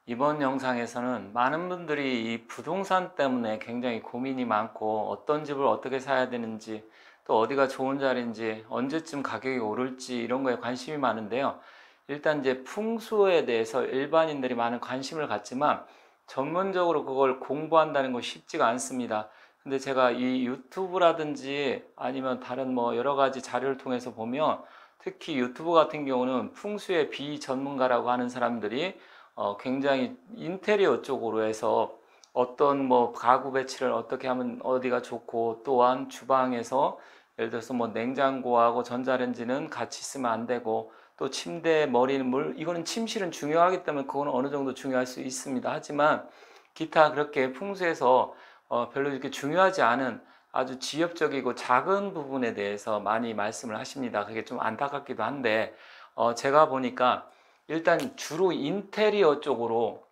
이번 영상에서는 많은 분들이 이 부동산 때문에 굉장히 고민이 많고 어떤 집을 어떻게 사야 되는지 또 어디가 좋은 자리인지 언제쯤 가격이 오를지 이런 거에 관심이 많은데요. 일단 이제 풍수에 대해서 일반인들이 많은 관심을 갖지만 전문적으로 그걸 공부한다는 건 쉽지가 않습니다. 근데 제가 이 유튜브라든지 아니면 다른 뭐 여러 가지 자료를 통해서 보면 특히 유튜브 같은 경우는 풍수의 비전문가라고 하는 사람들이 굉장히 인테리어 쪽으로 해서 어떤 뭐 가구 배치를 어떻게 하면 어디가 좋고 또한 주방에서 예를 들어서 뭐 냉장고하고 전자레인지는 같이 쓰면 안 되고 또 침대 머리는 물 이거는 침실은 중요하기 때문에 그거는 어느 정도 중요할 수 있습니다. 하지만 기타 그렇게 풍수에서 별로 이렇게 중요하지 않은 아주 지엽적이고 작은 부분에 대해서 많이 말씀을 하십니다. 그게 좀 안타깝기도 한데 제가 보니까 일단 주로 인테리어 쪽으로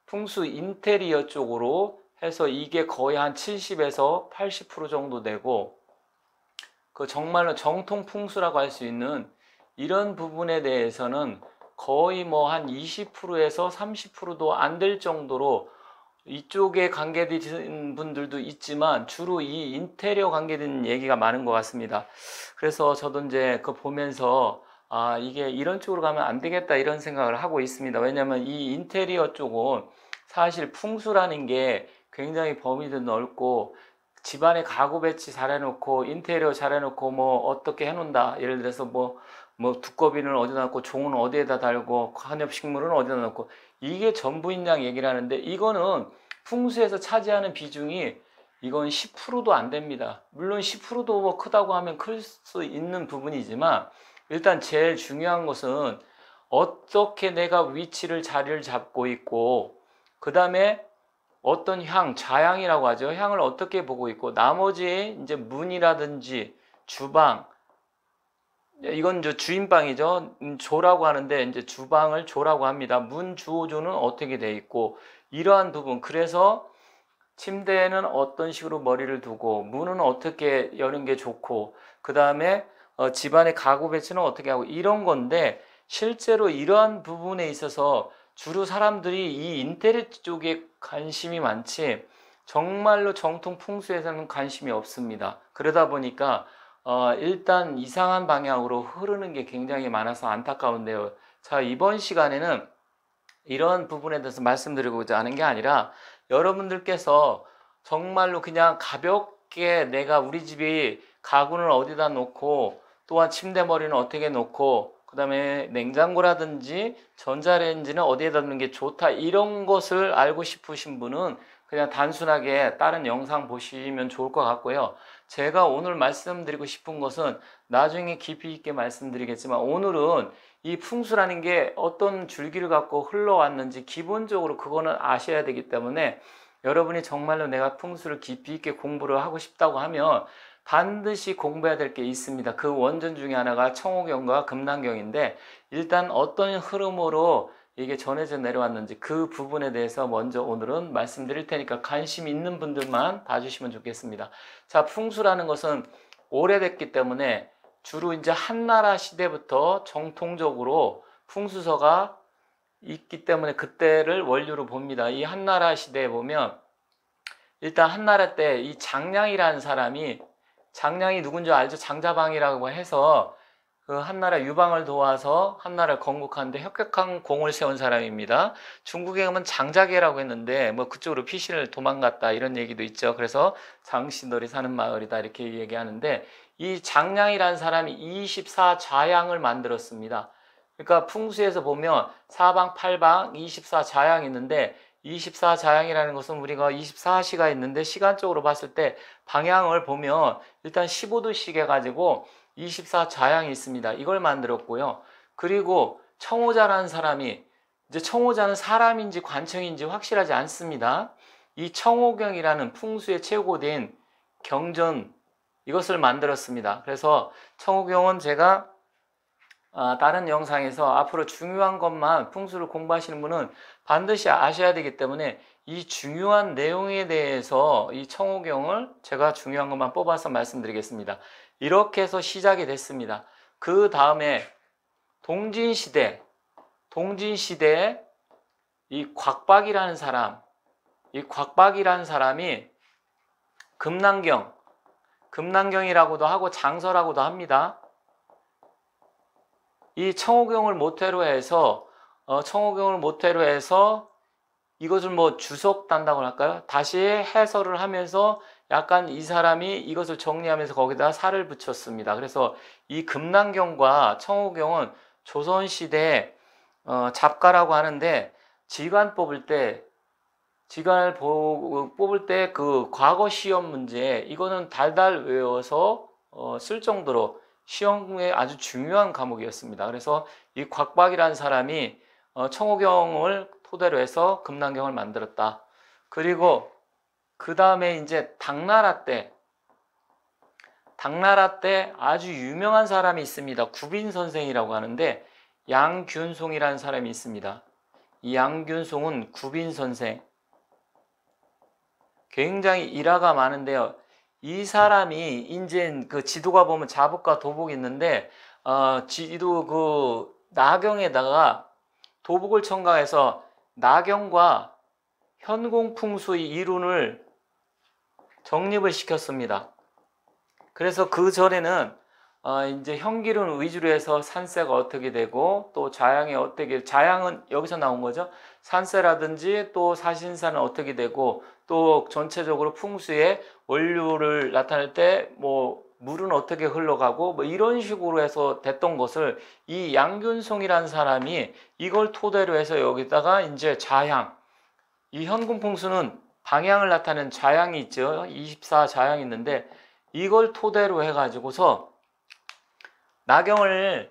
풍수 인테리어 쪽으로 해서 이게 거의 한 70에서 80% 정도 되고 그 정말로 정통 풍수라고 할 수 있는 이런 부분에 대해서는 거의 뭐 한 20%에서 30%도 안 될 정도로 이쪽에 관계된 분들도 있지만 주로 이 인테리어 관계된 얘기가 많은 것 같습니다. 그래서 저도 이제 그거 보면서 이게 이런 쪽으로 가면 안 되겠다 이런 생각을 하고 있습니다. 왜냐하면 이 인테리어 쪽은 사실 풍수라는 게 굉장히 범위도 넓고 집안에 가구 배치 잘 해놓고 인테리어 잘 해놓고 뭐 어떻게 해놓는다. 예를 들어서 뭐 두꺼비는 어디다 놓고 종은 어디에다 달고 관엽식물은 어디다 놓고 이게 전부인 양 얘기를 하는데 이거는 풍수에서 차지하는 비중이 이건 10%도 안 됩니다. 물론 10%도 뭐 크다고 하면 클 수 있는 부분이지만 일단 제일 중요한 것은 어떻게 내가 위치를 자리를 잡고 있고 그 다음에 어떤 좌향이라고 하죠. 향을 어떻게 보고 있고 나머지 이제 문이라든지 주방 이건 이제 주인방이죠. 조라고 하는데 이제 주방을 조라고 합니다. 문 주호조는 어떻게 돼 있고 이러한 부분 그래서 침대에는 어떤 식으로 머리를 두고 문은 어떻게 여는 게 좋고 그 다음에 집안의 가구 배치는 어떻게 하고 이런 건데 실제로 이러한 부분에 있어서 주로 사람들이 이 인테리어 쪽에 관심이 많지 정말로 정통 풍수에서는 관심이 없습니다. 그러다 보니까 일단 이상한 방향으로 흐르는 게 굉장히 많아서 안타까운데요. 자, 이번 시간에는 이런 부분에 대해서 말씀드리고자 하는 게 아니라 여러분들께서 정말로 그냥 가볍게 내가 우리 집이 가구는 어디다 놓고 또한 침대 머리는 어떻게 놓고 그 다음에 냉장고라든지 전자레인지는 어디에다 놓는 게 좋다 이런 것을 알고 싶으신 분은 그냥 단순하게 다른 영상 보시면 좋을 것 같고요. 제가 오늘 말씀드리고 싶은 것은 나중에 깊이 있게 말씀드리겠지만 오늘은 이 풍수라는 게 어떤 줄기를 갖고 흘러왔는지 기본적으로 그거는 아셔야 되기 때문에 여러분이 정말로 내가 풍수를 깊이 있게 공부를 하고 싶다고 하면 반드시 공부해야 될 게 있습니다. 그 원전 중에 하나가 청호경과 금난경인데 일단 어떤 흐름으로 이게 전해져 내려왔는지 그 부분에 대해서 먼저 오늘은 말씀드릴 테니까 관심 있는 분들만 봐주시면 좋겠습니다. 자, 풍수라는 것은 오래됐기 때문에 주로 이제 한나라 시대부터 정통적으로 풍수서가 있기 때문에 그때를 원료로 봅니다. 이 한나라 시대에 보면 일단 한나라 때 이 장량이라는 사람이 장량이 누군지 알죠? 장자방이라고 해서 그 한나라 유방을 도와서 한나라를 건국하는데 혁혁한 공을 세운 사람입니다. 중국에 가면 장자계라고 했는데 뭐 그쪽으로 피신을 도망갔다 이런 얘기도 있죠. 그래서 장신들이 사는 마을이다 이렇게 얘기하는데 이 장량이라는 사람이 24좌양을 만들었습니다. 그러니까 풍수에서 보면 사방팔방 24좌양이 있는데 24좌양이라는 것은 우리가 24시가 있는데 시간적으로 봤을 때 방향을 보면 일단 15도씩 해가지고 24좌양이 있습니다. 이걸 만들었고요. 그리고 청호자라는 사람이 이제 청호자는 사람인지 관청인지 확실하지 않습니다. 이 청호경이라는 풍수의 최고된 경전 이것을 만들었습니다. 그래서 청호경은 제가 다른 영상에서 앞으로 중요한 것만 풍수를 공부하시는 분은 반드시 아셔야 되기 때문에 이 중요한 내용에 대해서 이 청호경을 제가 중요한 것만 뽑아서 말씀드리겠습니다. 이렇게 해서 시작이 됐습니다. 그 다음에 동진시대에 이 곽박이라는 사람, 이 곽박이라는 사람이 금난경이라고도 하고 장서라고도 합니다. 이 청호경을 모태로 해서 이것을 뭐 주석단다고 할까요? 다시 해설을 하면서 약간 이 사람이 이것을 정리하면서 거기다 살을 붙였습니다. 그래서 이 금난경과 청호경은 조선시대 잡가라고 하는데 지관을 뽑을 때 그 과거 시험 문제 이거는 달달 외워서 쓸 정도로 시험에 아주 중요한 과목이었습니다. 그래서 이 곽박이라는 사람이 청호경을 토대로 해서 금난경을 만들었다. 그리고 그 다음에 이제 당나라 때 아주 유명한 사람이 있습니다. 구빈 선생이라고 하는데 양균송이라는 사람이 있습니다. 이 양균송은 구빈 선생, 굉장히 일화가 많은데요. 이 사람이 이제 그 지도가 보면 자북과 도북이 있는데 지도 그 나경에다가 도북을 첨가해서 나경과 현공풍수의 이론을 정립을 시켰습니다. 그래서 그 전에는 이제 현기론 위주로 해서 산세가 어떻게 되고 또 자양이 어떻게, 자양은 여기서 나온 거죠. 산세라든지 또 사신사는 어떻게 되고 또 전체적으로 풍수의 원료를 나타낼 때 뭐 물은 어떻게 흘러가고 뭐 이런 식으로 해서 됐던 것을 이 양균송이라는 사람이 이걸 토대로 해서 여기다가 이제 자양, 이 현금풍수는 방향을 나타내는 자양이 있죠. 24자양이 있는데 이걸 토대로 해가지고서 나경이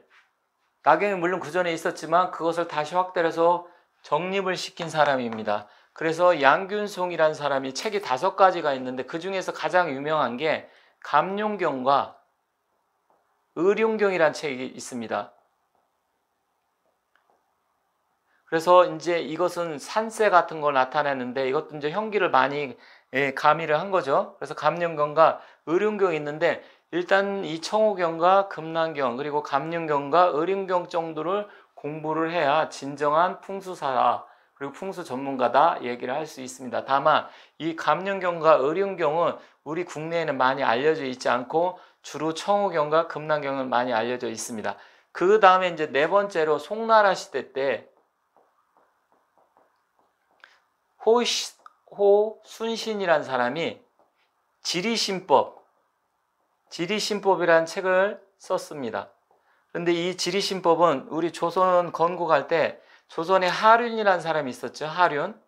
물론 그 전에 있었지만 그것을 다시 확대해서 정립을 시킨 사람입니다. 그래서 양균송이라는 사람이 책이 5가지가 있는데 그 중에서 가장 유명한 게 감룡경과 의룡경이라는 책이 있습니다. 그래서 이제 이것은 산세 같은 걸 나타내는데 이것도 이제 현기를 많이 가미를 한 거죠. 그래서 감룡경과 의룡경이 있는데 일단 이 청호경과 금난경 그리고 감룡경과 의룡경 정도를 공부를 해야 진정한 풍수사다 그리고 풍수 전문가다 얘기를 할 수 있습니다. 다만 이 감룡경과 의룡경은 우리 국내에는 많이 알려져 있지 않고 주로 청호경과 금난경은 많이 알려져 있습니다. 그 다음에 이제 네 번째로 송나라 시대 때 호순신이라는 사람이 지리신법이라는 책을 썼습니다. 그런데 이 지리신법은 우리 조선 건국할 때 조선에 하륜이라는 사람이 있었죠. 하륜.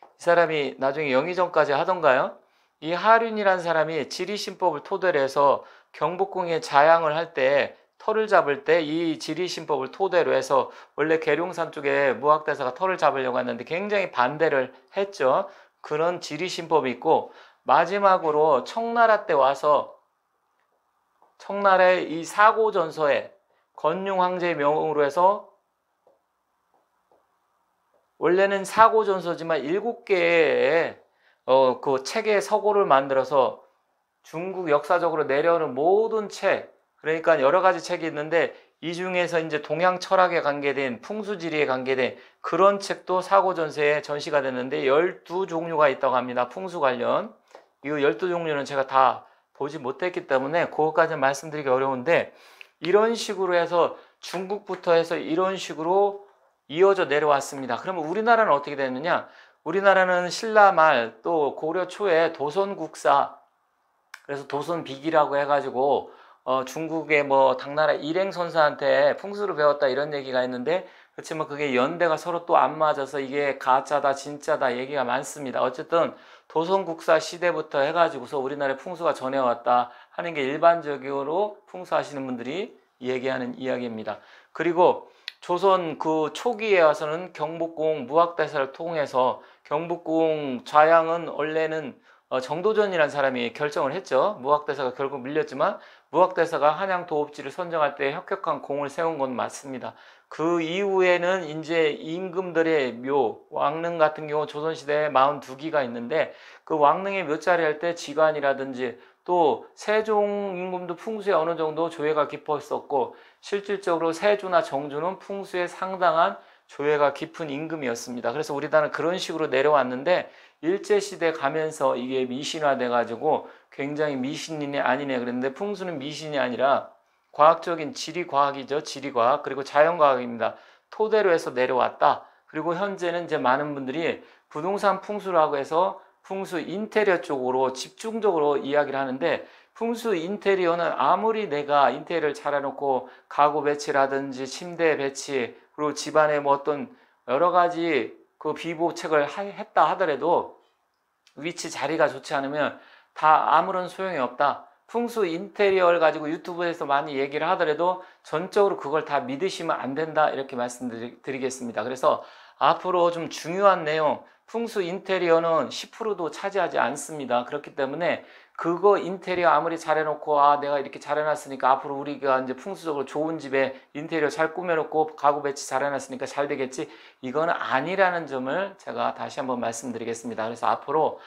이 사람이 나중에 영의정까지 하던가요? 이 하륜이라는 사람이 지리신법을 토대로 해서 경복궁에 자양을 할 때 터를 잡을 때 이 지리신법을 토대로 해서 원래 계룡산 쪽에 무학대사가 터를 잡으려고 했는데 굉장히 반대를 했죠. 그런 지리신법이 있고 마지막으로 청나라 때 와서 청나라의 이 사고전서에 건륭황제의 명으로 해서 원래는 사고전서지만 7개의 그 책의 서고를 만들어서 중국 역사적으로 내려오는 모든 책, 그러니까 여러 가지 책이 있는데 이 중에서 이제 동양 철학에 관계된 풍수지리에 관계된 그런 책도 사고전서에 전시가 됐는데 12종류가 있다고 합니다. 풍수 관련. 이 12종류는 제가 다 보지 못했기 때문에 그것까지는 말씀드리기 어려운데 이런 식으로 해서 중국부터 해서 이런 식으로 이어져 내려왔습니다. 그러면 우리나라는 어떻게 됐느냐? 우리나라는 신라 말 또 고려 초에 도선국사, 그래서 도선비기라고 해가지고 중국의 뭐 당나라 일행선사한테 풍수를 배웠다 이런 얘기가 있는데 그렇지만 그게 연대가 서로 또 안 맞아서 이게 가짜다 진짜다 얘기가 많습니다. 어쨌든 도선국사 시대부터 해가지고서 우리나라에 풍수가 전해왔다 하는 게 일반적으로 풍수하시는 분들이 얘기하는 이야기입니다. 그리고 조선 그 초기에 와서는 경복궁 무학대사를 통해서 경복궁 좌양은 원래는 정도전이라는 사람이 결정을 했죠. 무학대사가 결국 밀렸지만 무학대사가 한양 도읍지를 선정할 때 혁혁한 공을 세운 건 맞습니다. 그 이후에는 이제 임금들의 묘, 왕릉 같은 경우 조선시대에 42기가 있는데 그 왕릉의 묘자리 할 때 지관이라든지 또 세종 임금도 풍수에 어느 정도 조예가 깊었었고 실질적으로 세조나 정조는 풍수에 상당한 조예가 깊은 임금이었습니다. 그래서 우리나라는 그런 식으로 내려왔는데 일제시대 가면서 이게 미신화돼 가지고 굉장히 미신이네 아니네 그랬는데 풍수는 미신이 아니라 과학적인 지리과학이죠. 지리과학 그리고 자연과학입니다. 토대로 해서 내려왔다. 그리고 현재는 이제 많은 분들이 부동산 풍수라고 해서 풍수 인테리어 쪽으로 집중적으로 이야기를 하는데 풍수 인테리어는 아무리 내가 인테리어를 잘 해놓고 가구 배치라든지 침대 배치 그리고 집안에 뭐 어떤 여러 가지 그 비보책을 했다 하더라도 위치 자리가 좋지 않으면 다 아무런 소용이 없다. 풍수 인테리어를 가지고 유튜브에서 많이 얘기를 하더라도 전적으로 그걸 다 믿으시면 안 된다 이렇게 말씀드리겠습니다. 그래서 앞으로 좀 중요한 내용 풍수 인테리어는 10%도 차지하지 않습니다. 그렇기 때문에 그거 인테리어 아무리 잘해놓고 내가 이렇게 잘해놨으니까 앞으로 우리가 이제 풍수적으로 좋은 집에 인테리어 잘 꾸며놓고 가구 배치 잘해놨으니까 잘 되겠지 이거는 아니라는 점을 제가 다시 한번 말씀드리겠습니다. 그래서 앞으로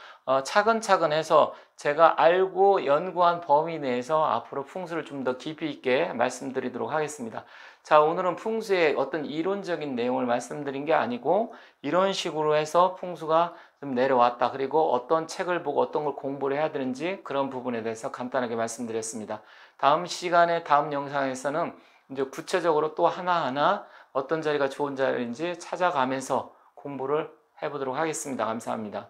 차근차근 해서 제가 알고 연구한 범위 내에서 앞으로 풍수를 좀 더 깊이 있게 말씀드리도록 하겠습니다. 자, 오늘은 풍수의 어떤 이론적인 내용을 말씀드린 게 아니고 이런 식으로 해서 풍수가 좀 내려왔다. 그리고 어떤 책을 보고 어떤 걸 공부를 해야 되는지 그런 부분에 대해서 간단하게 말씀드렸습니다. 다음 시간에 다음 영상에서는 이제 구체적으로 또 하나하나 어떤 자리가 좋은 자리인지 찾아가면서 공부를 해보도록 하겠습니다. 감사합니다.